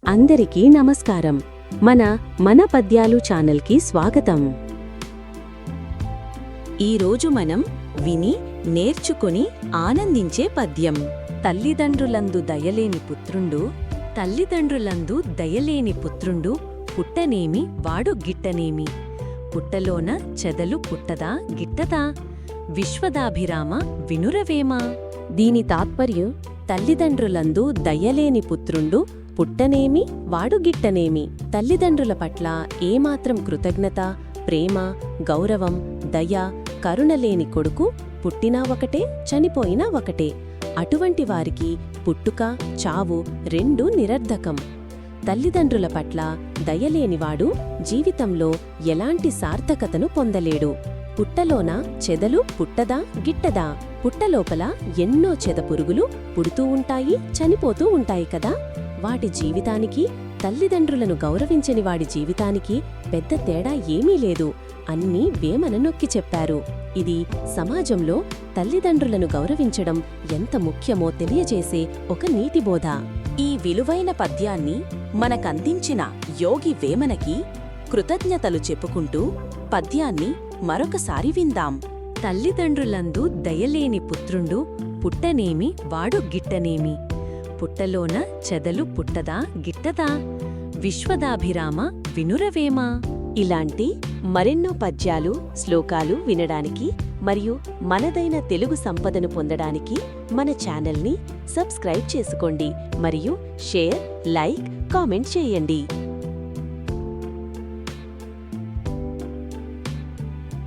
అందరికీ నమస్కారం. మన పద్యాలు ఛానల్కి స్వాగతం. ఈరోజు మనం విని నేర్చుకుని ఆనందించే పద్యం తల్లిదండ్రులందు దయలేని పుత్రుండు పుట్టనేమి వాడు గిట్టనేమి. పుట్టలోన చెదలు పుట్టదా గిట్టదా, విశ్వదాభిరామ వినురవేమా. దీని తాత్పర్యం తల్లిదండ్రులందు దయలేని పుత్రుండు పుట్టనేమి వాడు గిట్టనేమి. తల్లిదండ్రుల పట్ల ఏమాత్రం కృతజ్ఞత, ప్రేమ, గౌరవం, దయ, కరుణలేని కొడుకు పుట్టినా ఒకటే చనిపోయినా ఒకటే. అటువంటి వారికి పుట్టుక చావు రెండూ నిరర్ధకం. తల్లిదండ్రుల పట్ల దయలేనివాడు జీవితంలో ఎలాంటి సార్థకతను పొందలేడు. పుట్టలోన చెదలు పుట్టదా గిట్టదా. పుట్టలోపల ఎన్నో చెదపురుగులు పుడుతూ ఉంటాయి, చనిపోతూ ఉంటాయి కదా. వాటి జీవితానికి, తల్లిదండ్రులను గౌరవించని వాడి జీవితానికి పెద్ద తేడా ఏమీ లేదు. అన్నీ వేమన నొక్కి చెప్పారు. ఇది సమాజంలో తల్లిదండ్రులను గౌరవించడం ఎంత ముఖ్యమో తెలియజేసే ఒక నీతిబోధ. ఈ విలువైన పద్యాన్ని మనకందించిన యోగి వేమనకి కృతజ్ఞతలు చెప్పుకుంటూ పద్యాన్ని మరొకసారి విందాం. తల్లిదండ్రులందు దయలేని పుత్రుండు పుట్టనేమి వాడు గిట్టనేమి. పుట్టలోన చెదలు పుట్టదా గిట్టదా, విశ్వదాభిరామ వినురవేమా. ఇలాంటి మరెన్నో పద్యాలు, శ్లోకాలు వినడానికి మరియు మనదైన తెలుగు సంపదను పొందడానికి మన ఛానల్ని సబ్స్క్రైబ్ చేసుకోండి మరియు షేర్, లైక్, కామెంట్ చేయండి.